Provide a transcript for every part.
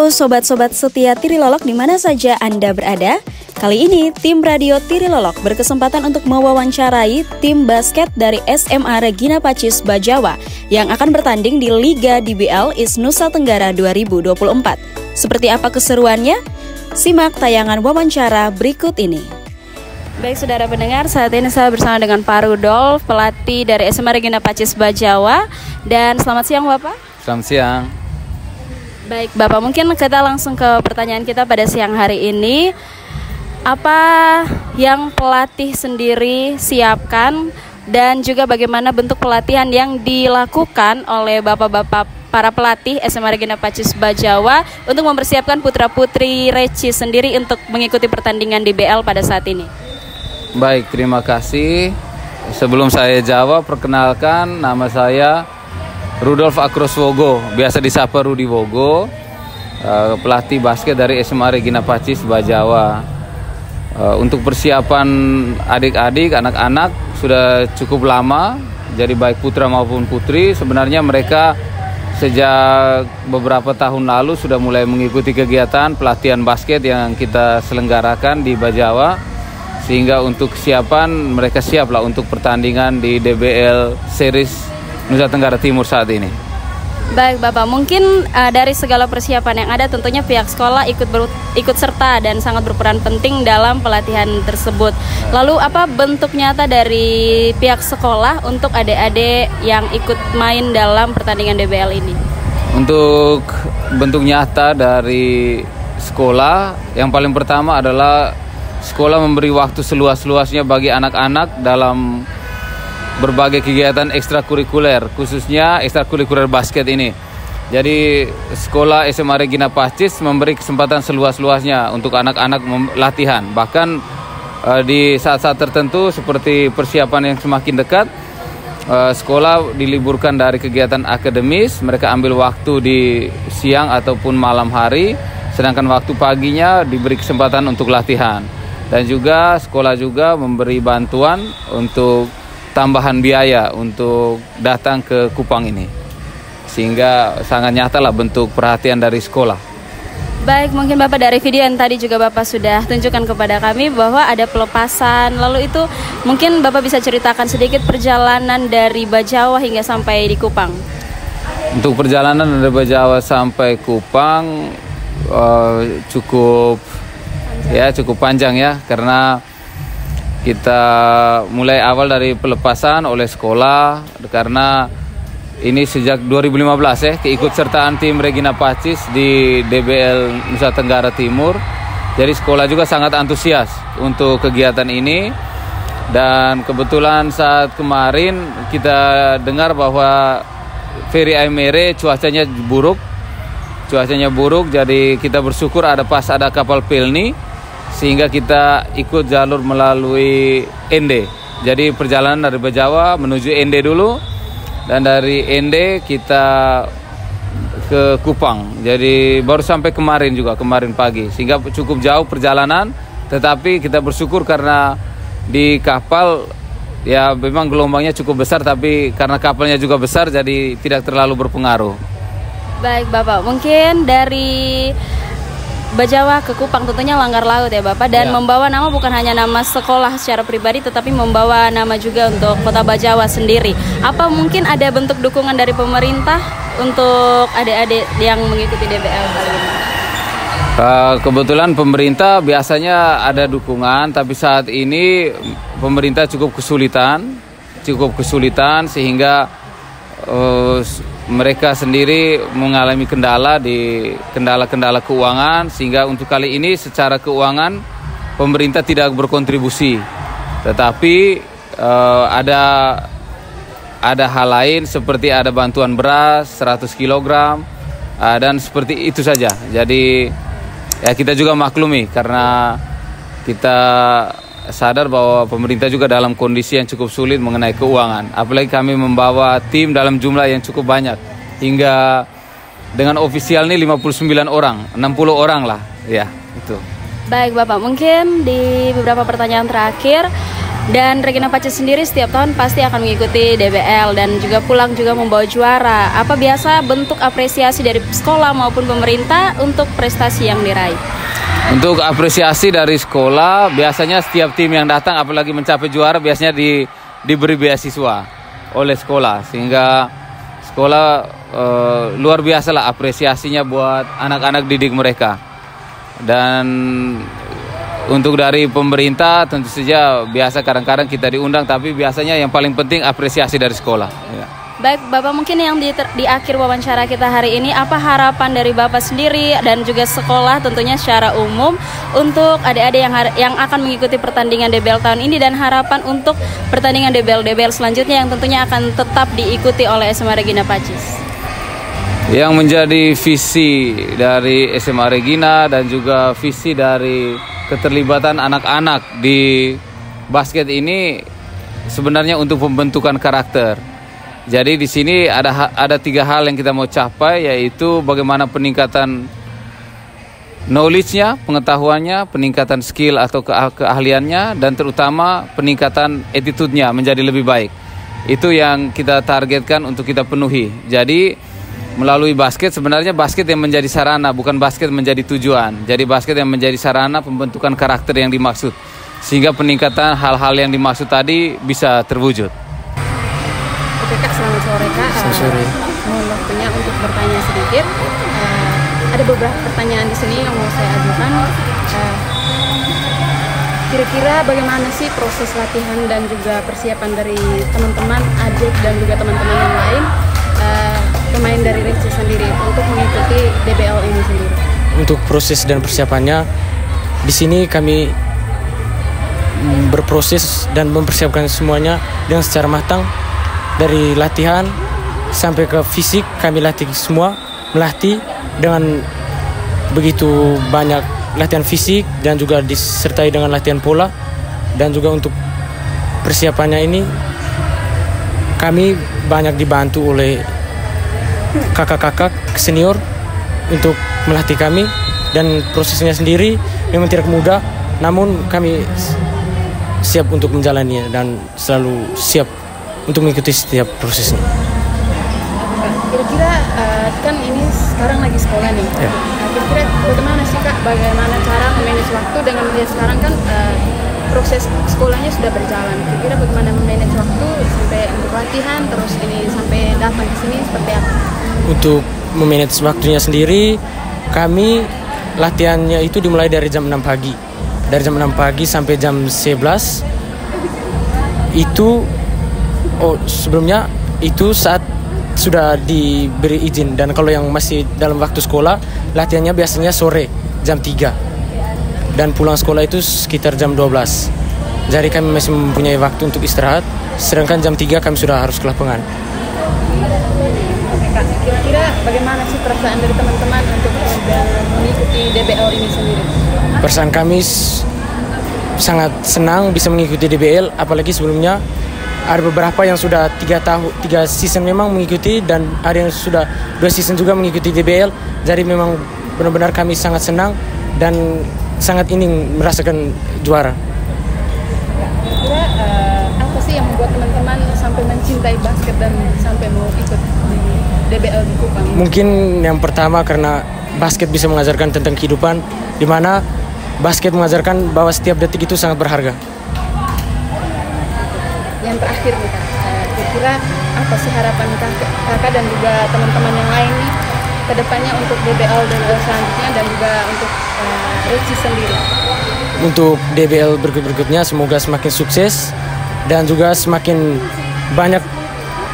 Halo sobat-sobat setia Tirilolok di mana saja Anda berada. Kali ini tim Radio Tirilolok berkesempatan untuk mewawancarai tim basket dari SMA Regina Pacis Bajawa yang akan bertanding di Liga DBL IS Nusa Tenggara 2024. Seperti apa keseruannya? Simak tayangan wawancara berikut ini. Baik saudara pendengar, saat ini saya bersama dengan Pak Rudolf, pelatih dari SMA Regina Pacis Bajawa. Dan selamat siang Bapak. Selamat siang. Baik Bapak, mungkin kita langsung ke pertanyaan kita pada siang hari ini. Apa yang pelatih sendiri siapkan dan juga bagaimana bentuk pelatihan yang dilakukan oleh bapak-bapak para pelatih SMA Regina Pacis Bajawa untuk mempersiapkan putra-putri Reci sendiri untuk mengikuti pertandingan DBL pada saat ini? Baik, terima kasih. Sebelum saya jawab, perkenalkan nama saya Rudolf Akroswogo, biasa disapa Rudi Wogo, pelatih basket dari SMA Regina Pacis Bajawa. Untuk persiapan adik-adik, anak-anak sudah cukup lama, jadi baik putra maupun putri. Sebenarnya mereka sejak beberapa tahun lalu sudah mulai mengikuti kegiatan pelatihan basket yang kita selenggarakan di Bajawa. Sehingga untuk kesiapan mereka siaplah untuk pertandingan di DBL Series Nusa Tenggara Timur saat ini. Baik Bapak, mungkin dari segala persiapan yang ada tentunya pihak sekolah ikut serta dan sangat berperan penting dalam pelatihan tersebut. Lalu apa bentuk nyata dari pihak sekolah untuk adik-adik yang ikut main dalam pertandingan DBL ini? Untuk bentuk nyata dari sekolah, yang paling pertama adalah sekolah memberi waktu seluas-luasnya bagi anak-anak dalam berbagai kegiatan ekstrakurikuler, khususnya ekstrakurikuler basket ini. Jadi sekolah SMA Regina Pacis memberi kesempatan seluas-luasnya untuk anak-anak latihan. Bahkan di saat-saat tertentu seperti persiapan yang semakin dekat, sekolah diliburkan dari kegiatan akademis. Mereka ambil waktu di siang ataupun malam hari, sedangkan waktu paginya diberi kesempatan untuk latihan. Dan juga sekolah juga memberi bantuan untuk tambahan biaya untuk datang ke Kupang ini, sehingga sangat nyata lah bentuk perhatian dari sekolah. Baik, mungkin Bapak dari video yang tadi juga Bapak sudah tunjukkan kepada kami bahwa ada pelepasan, lalu itu mungkin Bapak bisa ceritakan sedikit perjalanan dari Bajawa hingga sampai di Kupang. Untuk perjalanan dari Bajawa sampai Kupang cukup panjang ya, karena kita mulai awal dari pelepasan oleh sekolah, karena ini sejak 2015 ya, keikutsertaan tim Regina Pacis di DBL Nusa Tenggara Timur. Jadi sekolah juga sangat antusias untuk kegiatan ini. Dan kebetulan saat kemarin kita dengar bahwa Ferry Aimere cuacanya buruk, jadi kita bersyukur ada kapal Pelni, sehingga kita ikut jalur melalui Ende. Jadi perjalanan dari Bajawa menuju Ende dulu, dan dari Ende kita ke Kupang. Jadi baru sampai kemarin pagi, sehingga cukup jauh perjalanan. Tetapi kita bersyukur karena di kapal ya memang gelombangnya cukup besar, tapi karena kapalnya juga besar jadi tidak terlalu berpengaruh. Baik Bapak, mungkin dari Bajawa ke Kupang tentunya langgar laut ya Bapak, dan membawa nama bukan hanya nama sekolah secara pribadi, tetapi membawa nama juga untuk kota Bajawa sendiri. Apa mungkin ada bentuk dukungan dari pemerintah untuk adik-adik yang mengikuti DBL kali ini? Kebetulan pemerintah biasanya ada dukungan, tapi saat ini pemerintah cukup kesulitan sehingga mereka sendiri mengalami kendala keuangan, sehingga untuk kali ini secara keuangan pemerintah tidak berkontribusi. Tetapi ada hal lain seperti ada bantuan beras 100 kg dan seperti itu saja. Jadi ya kita juga maklumi karena kita sadar bahwa pemerintah juga dalam kondisi yang cukup sulit mengenai keuangan. Apalagi kami membawa tim dalam jumlah yang cukup banyak. Hingga dengan ofisial ini 59 orang, 60 orang lah. Ya, itu. Baik Bapak, mungkin di beberapa pertanyaan terakhir, Dan Regina Pacis sendiri setiap tahun pasti akan mengikuti DBL dan juga pulang juga membawa juara. Apa biasa bentuk apresiasi dari sekolah maupun pemerintah untuk prestasi yang diraih? Untuk apresiasi dari sekolah, biasanya setiap tim yang datang apalagi mencapai juara biasanya diberi beasiswa oleh sekolah, sehingga sekolah luar biasa lah apresiasinya buat anak-anak didik mereka. Dan untuk dari pemerintah tentu saja biasa kadang-kadang kita diundang, tapi biasanya yang paling penting apresiasi dari sekolah. Ya. Baik, Bapak, mungkin yang di akhir wawancara kita hari ini, apa harapan dari Bapak sendiri dan juga sekolah tentunya secara umum untuk adik-adik yang akan mengikuti pertandingan DBL tahun ini, dan harapan untuk pertandingan DBL selanjutnya yang tentunya akan tetap diikuti oleh SMA Regina Pacis? Yang menjadi visi dari SMA Regina dan juga visi dari keterlibatan anak-anak di basket ini sebenarnya untuk pembentukan karakter. Jadi di sini ada 3 hal yang kita mau capai, yaitu bagaimana peningkatan knowledge-nya, pengetahuannya, peningkatan skill atau keahliannya, dan terutama peningkatan attitude-nya menjadi lebih baik. Itu yang kita targetkan untuk kita penuhi. Jadi melalui basket, sebenarnya basket yang menjadi sarana, bukan basket menjadi tujuan. Jadi basket yang menjadi sarana pembentukan karakter yang dimaksud, sehingga peningkatan hal-hal yang dimaksud tadi bisa terwujud. Oke Kak, selamat sore Kak. Selamat sore. Mohon waktunya untuk bertanya sedikit. Ada beberapa pertanyaan di sini yang mau saya ajukan. Kira-kira bagaimana sih proses latihan dan juga persiapan dari teman-teman Ajek dan juga teman-teman yang lain, pemain dari Reci sendiri untuk mengikuti DBL ini sendiri? Untuk proses dan persiapannya, di sini kami berproses dan mempersiapkan semuanya dengan secara matang. Dari latihan sampai ke fisik, kami latih semua, melatih dengan begitu banyak latihan fisik dan juga disertai dengan latihan pola. Dan juga untuk persiapannya ini kami banyak dibantu oleh kakak-kakak senior untuk melatih kami, dan prosesnya sendiri memang tidak mudah, namun kami siap untuk menjalaninya dan selalu siap untuk mengikuti setiap prosesnya. Kira-kira kan ini sekarang lagi sekolah nih. Ya. Kira-kira bagaimana sih Kak, bagaimana cara memanage waktu dengan melihat sekarang kan proses sekolahnya sudah berjalan. Kira-kira bagaimana memanage waktu sampai untuk latihan, terus ini sampai datang ke sini seperti apa? Untuk memanage waktunya sendiri, kami latihannya itu dimulai dari jam 6 pagi. Dari jam 6 pagi sampai jam 11. Sebelumnya itu saat sudah diberi izin, dan kalau yang masih dalam waktu sekolah, latihannya biasanya sore jam 3 dan pulang sekolah itu sekitar jam 12. Jadi kami masih mempunyai waktu untuk istirahat, sedangkan jam 3 kami sudah harus ke lapangan. Kira-kira bagaimana sih perasaan dari teman-teman untuk mengikuti DBL ini sendiri? Perasaan kami sangat senang bisa mengikuti DBL, apalagi sebelumnya ada beberapa yang sudah 3 season memang mengikuti, dan ada yang sudah 2 season juga mengikuti DBL. Jadi memang benar-benar kami sangat senang dan sangat ingin merasakan juara. Kira apa sih yang membuat teman-teman sampai mencintai basket dan sampai mau ikut di DBL di Kupang? Mungkin yang pertama karena basket bisa mengajarkan tentang kehidupan, di mana basket mengajarkan bahwa setiap detik itu sangat berharga. Yang terakhir nih Kak, kira-kira apa sih harapan kakak dan juga teman-teman yang lain nih ke depannya untuk DBL selanjutnya dan juga untuk Reci sendiri? Untuk DBL berikutnya semoga semakin sukses dan juga semakin banyak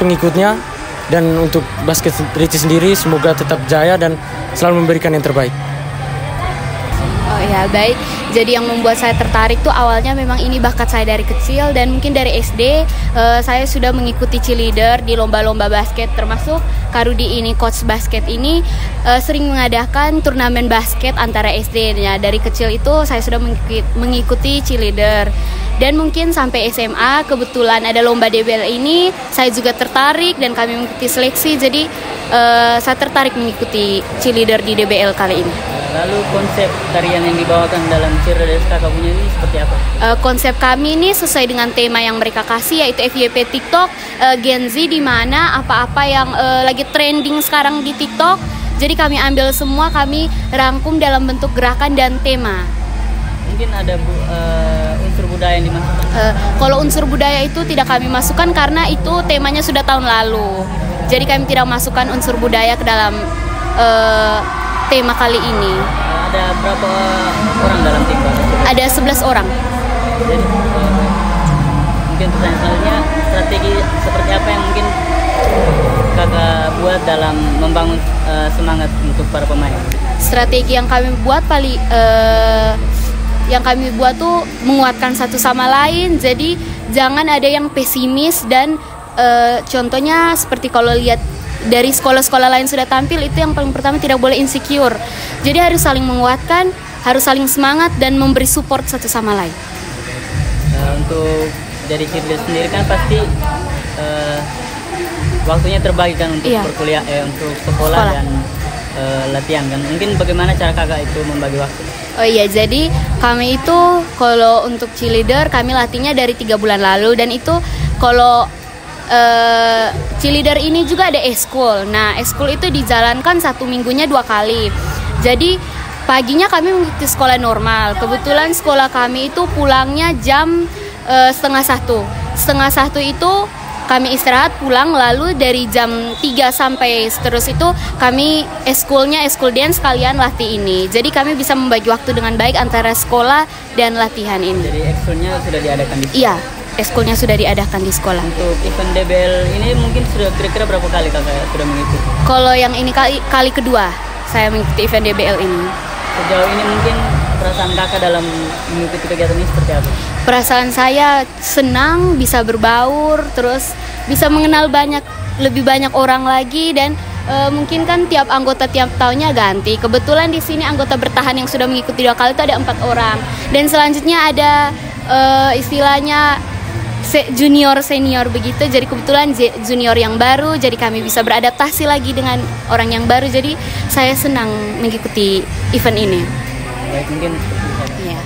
pengikutnya, dan untuk basket Reci sendiri semoga tetap jaya dan selalu memberikan yang terbaik. Oh ya, baik. Jadi yang membuat saya tertarik tuh awalnya memang ini bakat saya dari kecil, dan mungkin dari SD saya sudah mengikuti cheerleader di lomba-lomba basket, termasuk Kak Rudi ini, coach basket ini sering mengadakan turnamen basket antara SD-nya. Dari kecil itu saya sudah mengikuti cheerleader. Dan mungkin sampai SMA kebetulan ada lomba DBL ini, saya juga tertarik dan kami mengikuti seleksi. Jadi saya tertarik mengikuti cheerleader di DBL kali ini. Lalu konsep tarian yang dibawakan dalam cheerleader kakak punya ini seperti apa? Konsep kami ini sesuai dengan tema yang mereka kasih, yaitu FYP TikTok Gen Z, di mana apa-apa yang lagi trending sekarang di TikTok. Jadi kami ambil semua, kami rangkum dalam bentuk gerakan dan tema. Mungkin ada unsur budaya yang dimasukkan? Kalau unsur budaya itu tidak kami masukkan karena itu temanya sudah tahun lalu. Jadi kami tidak masukkan unsur budaya ke dalam tema kali ini. Ada berapa orang dalam tim? Ada 11 orang. Jadi mungkin pertanyaan selanjutnya, strategi seperti apa yang mungkin kakak buat dalam membangun semangat untuk para pemain? Strategi yang kami buat tuh menguatkan satu sama lain. Jadi jangan ada yang pesimis dan contohnya seperti kalau lihat dari sekolah-sekolah lain sudah tampil, itu yang paling pertama tidak boleh insecure. Jadi harus saling menguatkan, harus saling semangat dan memberi support satu sama lain. Untuk jadi cheerleader sendiri kan pasti waktunya terbagi kan untuk perkuliahan, untuk sekolah dan latihan kan. Mungkin bagaimana cara kakak itu membagi waktu? Oh iya, jadi kami itu kalau untuk cheerleader kami latihnya dari 3 bulan lalu, dan itu kalau cheerleader ini juga ada eskul. Nah, eskul itu dijalankan 1 minggunya 2 kali. Jadi paginya kami mengikuti sekolah normal. Kebetulan sekolah kami itu pulangnya jam 12:30. 12:30 itu kami istirahat pulang, lalu dari jam 3 sampai terus itu kami eskulnya eskul dance sekalian latih ini. Jadi kami bisa membagi waktu dengan baik antara sekolah dan latihan ini. Jadi eskulnya sudah diadakan di sekolah? Iya, eskulnya sudah diadakan di sekolah. Untuk event DBL ini mungkin sudah kira-kira berapa kali kakak sudah mengikuti? Kalau yang ini kali kedua saya mengikuti event DBL ini. Sejauh ini mungkin perasaan kakak dalam mengikuti kegiatan ini seperti apa? Perasaan saya senang bisa berbaur, terus bisa mengenal lebih banyak orang lagi, dan mungkin kan tiap anggota tiap tahunnya ganti. Kebetulan di sini anggota bertahan yang sudah mengikuti 2 kali itu ada 4 orang, dan selanjutnya ada istilahnya junior senior begitu. Jadi kebetulan junior yang baru, jadi kami bisa beradaptasi lagi dengan orang yang baru. Jadi saya senang mengikuti event ini. Baik, mungkin ya.